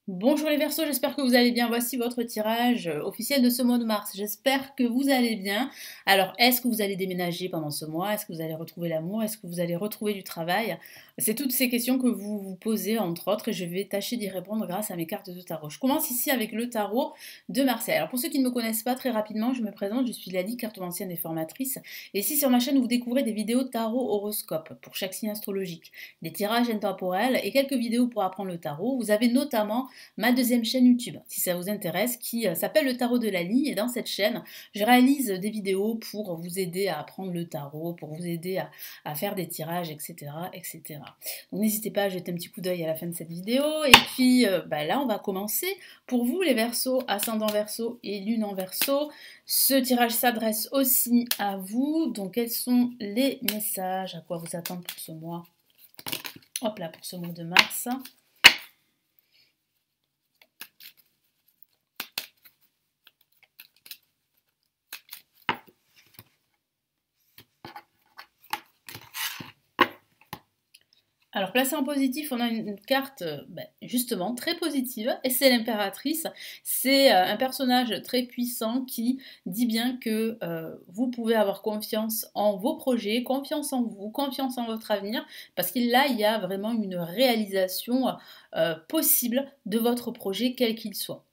Bonjour les Verseaux, j'espère que vous allez bien. Voici votre tirage officiel de ce mois de mars. J'espère que vous allez bien. Alors, est-ce que vous allez déménager pendant ce mois? Est-ce que vous allez retrouver l'amour? Est-ce que vous allez retrouver du travail? C'est toutes ces questions que vous vous posez, entre autres, et je vais tâcher d'y répondre grâce à mes cartes de tarot. Je commence ici avec le tarot de Marseille. Alors, pour ceux qui ne me connaissent pas très rapidement, je me présente, je suis Lali, cartomancienne et formatrice. Et ici, sur ma chaîne, vous découvrez des vidéos tarot horoscope pour chaque signe astrologique, des tirages intemporels et quelques vidéos pour apprendre le tarot. Vous avez notamment ma deuxième chaîne YouTube, si ça vous intéresse, qui s'appelle le Tarot de Lali. Et dans cette chaîne, je réalise des vidéos pour vous aider à apprendre le tarot, pour vous aider à faire des tirages, etc., etc. Donc n'hésitez pas à jeter un petit coup d'œil à la fin de cette vidéo. Et puis là, on va commencer. Pour vous, les Verseaux, ascendant Verseau et lune en Verseau, ce tirage s'adresse aussi à vous. Donc quels sont les messages? À quoi vous attendre pour ce mois? Hop là, pour ce mois de mars. Alors, placé en positif, on a une carte justement très positive, et c'est l'impératrice. C'est un personnage très puissant qui dit bien que vous pouvez avoir confiance en vos projets, confiance en vous, confiance en votre avenir, parce qu'il là, il y a vraiment une réalisation possible de votre projet, quel qu'il soit.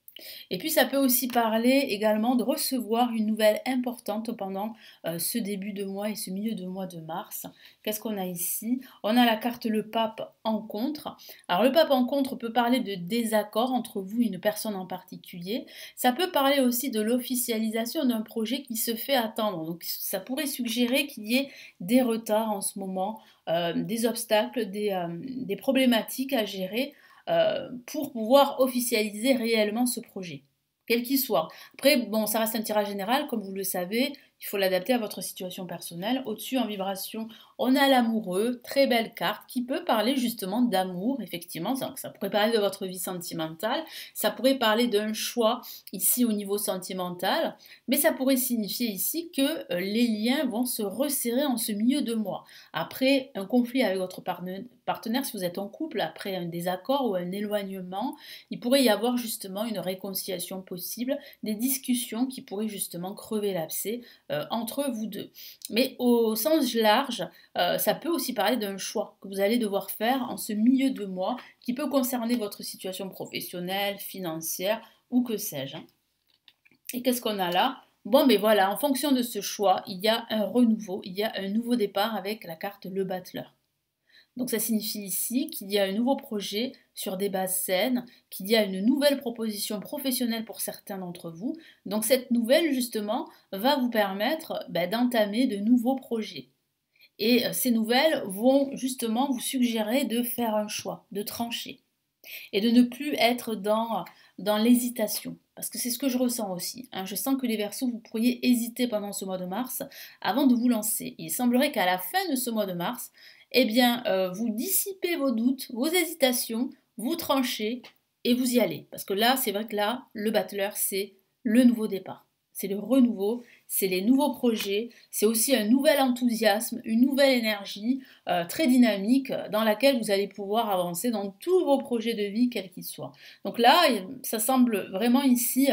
Et puis ça peut aussi parler également de recevoir une nouvelle importante pendant ce début de mois et ce milieu de mois de mars. Qu'est-ce qu'on a ici? On a la carte le pape en contre. Alors le pape en contre peut parler de désaccord entre vous et une personne en particulier. Ça peut parler aussi de l'officialisation d'un projet qui se fait attendre. Donc ça pourrait suggérer qu'il y ait des retards en ce moment, des obstacles, des problématiques à gérer pour pouvoir officialiser réellement ce projet, quel qu'il soit. Après, bon, ça reste un tirage général, comme vous le savez, il faut l'adapter à votre situation personnelle. Au-dessus, en vibration, on a l'amoureux, très belle carte, qui peut parler justement d'amour, effectivement. Ça pourrait parler de votre vie sentimentale, ça pourrait parler d'un choix ici au niveau sentimental, mais ça pourrait signifier ici que les liens vont se resserrer en ce milieu de mois. Après un conflit avec votre partenaire, si vous êtes en couple, après un désaccord ou un éloignement, il pourrait y avoir justement une réconciliation possible, des discussions qui pourraient justement crever l'abcès entre vous deux. Mais au sens large, ça peut aussi parler d'un choix que vous allez devoir faire en ce milieu de mois qui peut concerner votre situation professionnelle, financière ou que sais-je. Et qu'est-ce qu'on a là? Bon, mais voilà, en fonction de ce choix, il y a un renouveau, il y a un nouveau départ avec la carte le battleur. Donc ça signifie ici qu'il y a un nouveau projet sur des bases saines, qu'il y a une nouvelle proposition professionnelle pour certains d'entre vous. Donc cette nouvelle, justement, va vous permettre d'entamer de nouveaux projets. Et ces nouvelles vont justement vous suggérer de faire un choix, de trancher et de ne plus être dans l'hésitation. Parce que c'est ce que je ressens aussi. Hein. Je sens que les Verseaux, vous pourriez hésiter pendant ce mois de mars avant de vous lancer. Il semblerait qu'à la fin de ce mois de mars, eh bien, vous dissipez vos doutes, vos hésitations, vous tranchez et vous y allez. Parce que là, c'est vrai que là, le battleur, c'est le nouveau départ. C'est le renouveau, c'est les nouveaux projets, c'est aussi un nouvel enthousiasme, une nouvelle énergie très dynamique dans laquelle vous allez pouvoir avancer dans tous vos projets de vie, quels qu'ils soient. Donc là, ça semble vraiment ici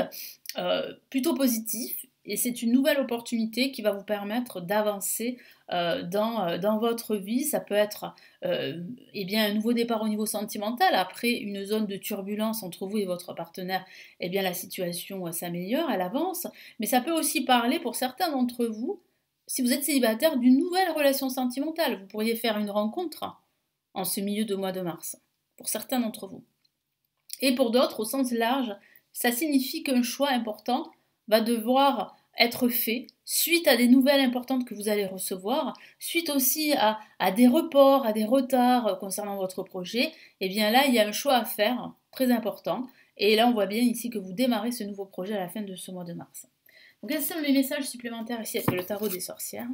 plutôt positif et c'est une nouvelle opportunité qui va vous permettre d'avancer dans votre vie. Ça peut être eh bien, un nouveau départ au niveau sentimental. Après une zone de turbulence entre vous et votre partenaire, eh bien, la situation s'améliore, elle avance. Mais ça peut aussi parler pour certains d'entre vous, si vous êtes célibataire, d'une nouvelle relation sentimentale. Vous pourriez faire une rencontre en ce milieu de mois de mars, pour certains d'entre vous. Et pour d'autres, au sens large, ça signifie qu'un choix important va devoir être fait suite à des nouvelles importantes que vous allez recevoir, suite aussi à des reports, à des retards concernant votre projet. Et bien là, il y a un choix à faire, très important. Et là, on voit bien ici que vous démarrez ce nouveau projet à la fin de ce mois de mars. Donc, quels sont les messages supplémentaires ici avec le tarot des sorcières?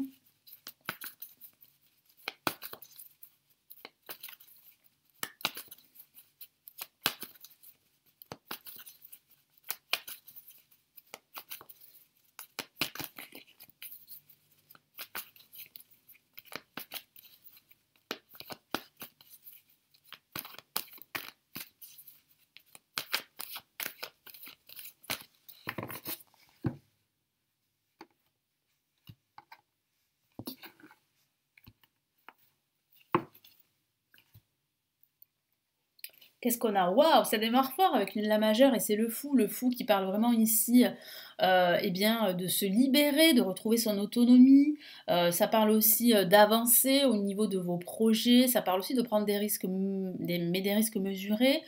Qu'est-ce qu'on a? Waouh, ça démarre fort avec une La majeure et c'est le fou qui parle vraiment ici eh bien, de se libérer, de retrouver son autonomie. Ça parle aussi d'avancer au niveau de vos projets, ça parle aussi de prendre des risques, mais des risques mesurés.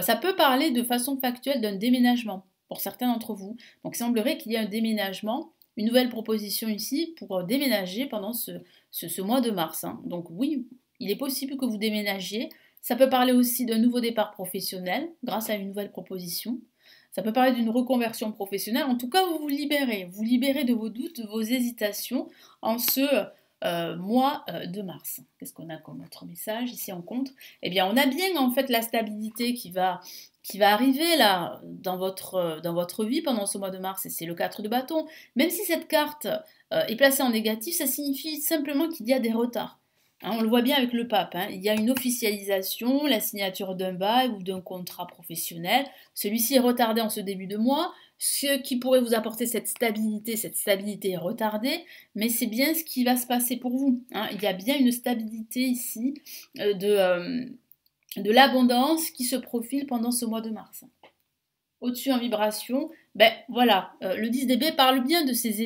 Ça peut parler de façon factuelle d'un déménagement pour certains d'entre vous. Donc il semblerait qu'il y ait un déménagement, une nouvelle proposition ici pour déménager pendant ce mois de mars, hein. Donc oui, il est possible que vous déménagiez. Ça peut parler aussi d'un nouveau départ professionnel grâce à une nouvelle proposition. Ça peut parler d'une reconversion professionnelle. En tout cas, vous libérez de vos doutes, de vos hésitations en ce mois de mars. Qu'est-ce qu'on a comme autre message ici en contre? Eh bien, on a bien en fait la stabilité qui va arriver là dans votre vie pendant ce mois de mars, et c'est le 4 de bâton. Même si cette carte est placée en négatif, ça signifie simplement qu'il y a des retards. Hein, on le voit bien avec le pape, hein. Il y a une officialisation, la signature d'un bail ou d'un contrat professionnel. Celui-ci est retardé en ce début de mois, ce qui pourrait vous apporter cette stabilité est retardée, mais c'est bien ce qui va se passer pour vous, hein. Il y a bien une stabilité ici de l'abondance qui se profile pendant ce mois de mars. Au-dessus en vibration, ben voilà, le 10 dB parle bien de ces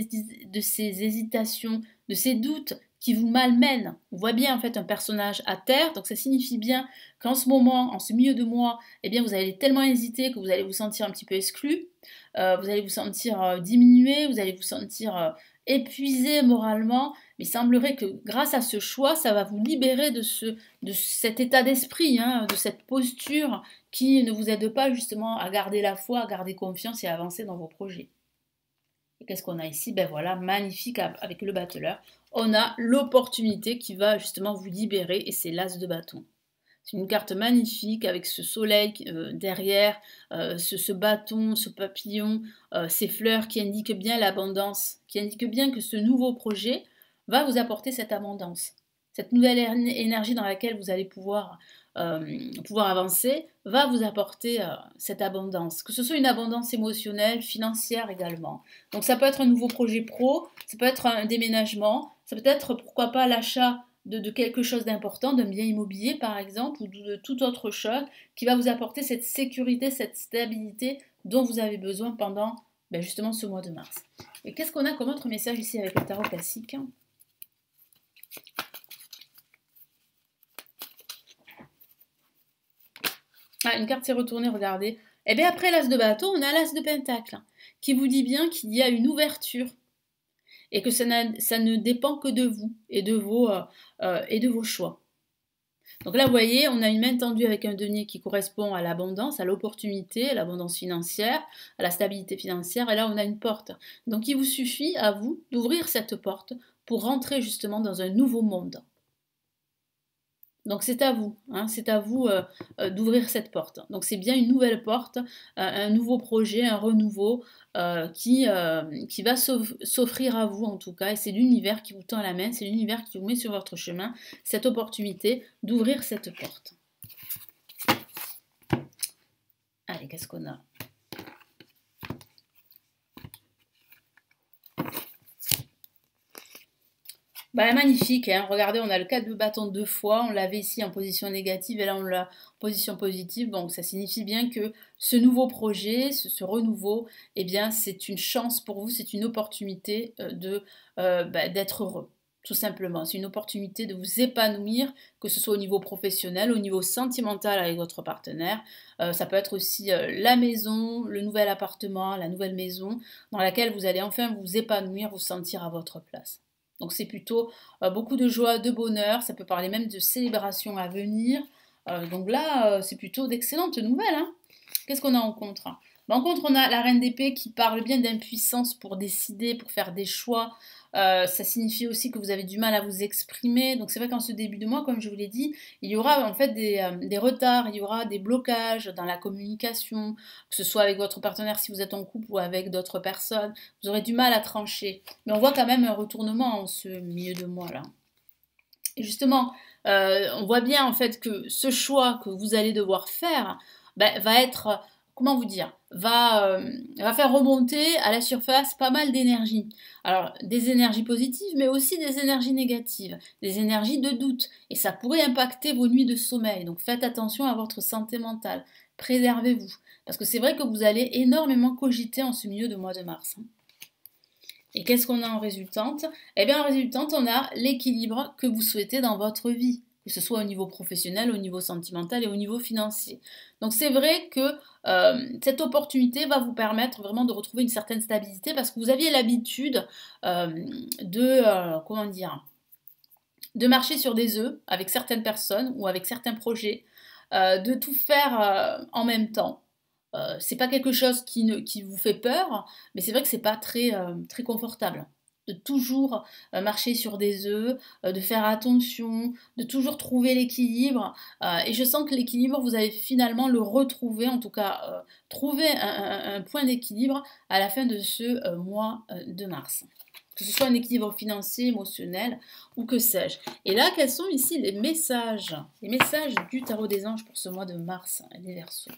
hésitations, de ces doutes qui vous malmènent. On voit bien en fait un personnage à terre, donc ça signifie bien qu'en ce moment, en ce milieu de mois, eh bien vous allez tellement hésiter que vous allez vous sentir un petit peu exclu, vous allez vous sentir diminué, vous allez vous sentir épuisé moralement, mais il semblerait que grâce à ce choix, ça va vous libérer de cet état d'esprit, hein, de cette posture qui ne vous aide pas justement à garder la foi, à garder confiance et à avancer dans vos projets. Et qu'est-ce qu'on a ici? Ben voilà, magnifique avec le battleur. On a l'opportunité qui va justement vous libérer et c'est l'as de bâton. C'est une carte magnifique avec ce soleil derrière, ce bâton, ce papillon, ces fleurs qui indiquent bien l'abondance, qui indiquent bien que ce nouveau projet va vous apporter cette abondance. Cette nouvelle énergie dans laquelle vous allez pouvoir avancer va vous apporter cette abondance. Que ce soit une abondance émotionnelle, financière également. Donc ça peut être un nouveau projet pro, ça peut être un déménagement, ça peut être pourquoi pas l'achat de quelque chose d'important, d'un bien immobilier par exemple, ou de toute autre chose qui va vous apporter cette sécurité, cette stabilité dont vous avez besoin pendant justement ce mois de mars. Et qu'est-ce qu'on a comme autre message ici avec le tarot classique? Ah, une carte s'est retournée, regardez. Et bien après l'as de bâton, on a l'as de pentacle, qui vous dit bien qu'il y a une ouverture et que ça ne dépend que de vous et de vos choix. Donc là, vous voyez, on a une main tendue avec un denier qui correspond à l'abondance, à l'opportunité, à l'abondance financière, à la stabilité financière, et là, on a une porte. Donc il vous suffit à vous d'ouvrir cette porte pour rentrer justement dans un nouveau monde. Donc c'est à vous, hein, c'est à vous d'ouvrir cette porte. Donc c'est bien une nouvelle porte, un nouveau projet, un renouveau qui va s'offrir à vous en tout cas. Et c'est l'univers qui vous tend la main, c'est l'univers qui vous met sur votre chemin cette opportunité d'ouvrir cette porte. Allez, qu'est-ce qu'on a ? Magnifique, hein. Regardez, on a le 4 de bâton 2 fois, on l'avait ici en position négative et là on l'a en position positive, donc ça signifie bien que ce nouveau projet, ce renouveau, eh bien c'est une chance pour vous, c'est une opportunité d'être heureux, tout simplement. C'est une opportunité de vous épanouir, que ce soit au niveau professionnel, au niveau sentimental avec votre partenaire. Ça peut être aussi la maison, le nouvel appartement, la nouvelle maison, dans laquelle vous allez enfin vous épanouir, vous sentir à votre place. Donc c'est plutôt beaucoup de joie, de bonheur, ça peut parler même de célébration à venir. Donc là, c'est plutôt d'excellentes nouvelles, hein. Qu'est-ce qu'on a en contre? En contre, on a la reine d'épée qui parle bien d'impuissance pour décider, pour faire des choix. Ça signifie aussi que vous avez du mal à vous exprimer. Donc c'est vrai qu'en ce début de mois, comme je vous l'ai dit, il y aura en fait des retards, il y aura des blocages dans la communication, que ce soit avec votre partenaire si vous êtes en couple ou avec d'autres personnes. Vous aurez du mal à trancher. Mais on voit quand même un retournement en ce milieu de mois là. Et justement, on voit bien en fait que ce choix que vous allez devoir faire va être comment vous dire, va faire remonter à la surface pas mal d'énergie. Alors, des énergies positives, mais aussi des énergies négatives, des énergies de doute. Et ça pourrait impacter vos nuits de sommeil. Donc, faites attention à votre santé mentale. Préservez-vous. Parce que c'est vrai que vous allez énormément cogiter en ce milieu de mois de mars. Et qu'est-ce qu'on a en résultante? Eh bien, en résultante, on a l'équilibre que vous souhaitez dans votre vie, que ce soit au niveau professionnel, au niveau sentimental et au niveau financier. Donc, c'est vrai que cette opportunité va vous permettre vraiment de retrouver une certaine stabilité parce que vous aviez l'habitude comment dire, de marcher sur des œufs avec certaines personnes ou avec certains projets, de tout faire en même temps. C'est pas quelque chose qui vous fait peur, mais c'est vrai que c'est pas très confortable. De toujours marcher sur des œufs, de faire attention, de toujours trouver l'équilibre. Et je sens que l'équilibre, vous allez finalement le retrouver, en tout cas trouver un point d'équilibre à la fin de ce mois de mars. Que ce soit un équilibre financier, émotionnel ou que sais-je. Et là, quels sont ici les messages? Les messages du tarot des anges pour ce mois de mars, les Verseaux.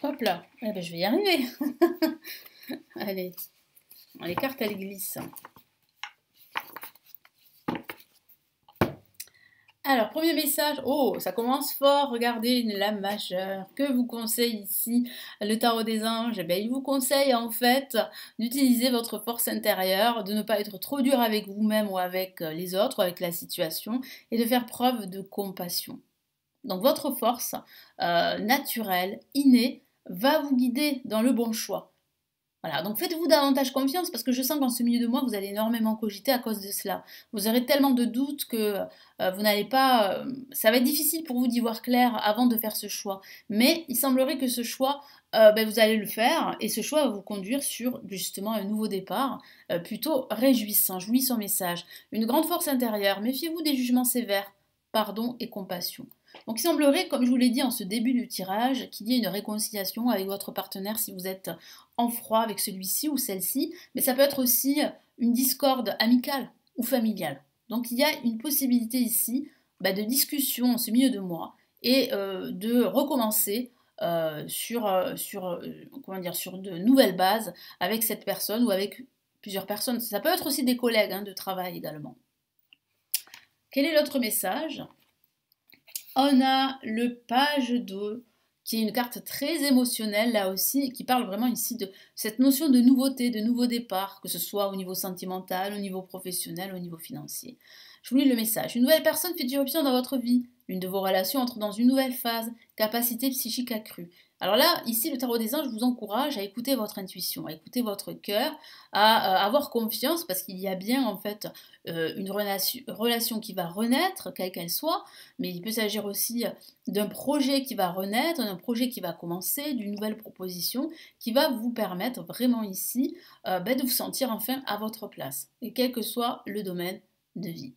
Hop là, eh ben, je vais y arriver. Allez, les cartes elles glissent. Alors, premier message, oh, ça commence fort, regardez une lame majeure. Que vous conseille ici le tarot des anges? Eh bien, il vous conseille en fait d'utiliser votre force intérieure, de ne pas être trop dur avec vous-même ou avec les autres, ou avec la situation, et de faire preuve de compassion. Donc votre force naturelle, innée, va vous guider dans le bon choix. Voilà, donc faites-vous davantage confiance parce que je sens qu'en ce milieu de mois, vous allez énormément cogiter à cause de cela. Vous aurez tellement de doutes que vous n'allez pas... ça va être difficile pour vous d'y voir clair avant de faire ce choix. Mais il semblerait que ce choix, vous allez le faire et ce choix va vous conduire sur justement un nouveau départ plutôt réjouissant. Je vous lis son message. Une grande force intérieure, méfiez-vous des jugements sévères, pardon et compassion. Donc il semblerait, comme je vous l'ai dit en ce début du tirage, qu'il y ait une réconciliation avec votre partenaire si vous êtes en froid avec celui-ci ou celle-ci, mais ça peut être aussi une discorde amicale ou familiale. Donc il y a une possibilité ici de discussion en ce milieu de mois et de recommencer sur de nouvelles bases avec cette personne ou avec plusieurs personnes. Ça peut être aussi des collègues de travail également. Quel est l'autre message? On a le page 2, qui est une carte très émotionnelle là aussi, qui parle vraiment ici de cette notion de nouveauté, de nouveau départ, que ce soit au niveau sentimental, au niveau professionnel, au niveau financier. Je vous lis le message. Une nouvelle personne fait irruption dans votre vie. L'une de vos relations entre dans une nouvelle phase. Capacité psychique accrue. Alors là, ici, le tarot des anges vous encourage à écouter votre intuition, à écouter votre cœur, à avoir confiance parce qu'il y a bien en fait une relation qui va renaître, quelle qu'elle soit, mais il peut s'agir aussi d'un projet qui va renaître, d'un projet qui va commencer, d'une nouvelle proposition qui va vous permettre vraiment ici de vous sentir enfin à votre place, et quel que soit le domaine de vie.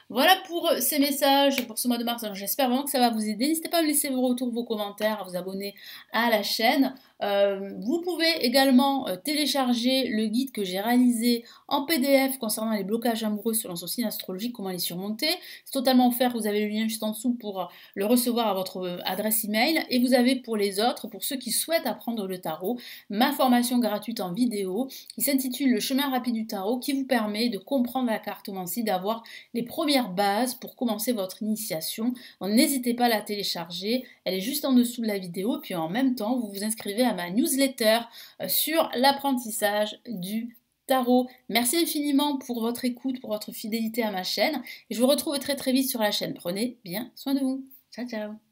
Voilà pour ces messages pour ce mois de mars. Alors, j'espère vraiment que ça va vous aider. N'hésitez pas à me laisser vos retours, vos commentaires, à vous abonner à la chaîne. Vous pouvez également télécharger le guide que j'ai réalisé en PDF concernant les blocages amoureux selon son signe astrologique, comment les surmonter. C'est totalement offert, vous avez le lien juste en dessous pour le recevoir à votre adresse email. Et vous avez pour les autres, pour ceux qui souhaitent apprendre le tarot, ma formation gratuite en vidéo qui s'intitule Le chemin rapide du tarot, qui vous permet de comprendre la cartomancie, d'avoir les premières bases pour commencer votre initiation. Donc n'hésitez pas à la télécharger, elle est juste en dessous de la vidéo, puis en même temps vous vous inscrivez à ma newsletter sur l'apprentissage du tarot. Merci infiniment pour votre écoute, pour votre fidélité à ma chaîne, et je vous retrouve très très vite sur la chaîne. Prenez bien soin de vous. Ciao ciao.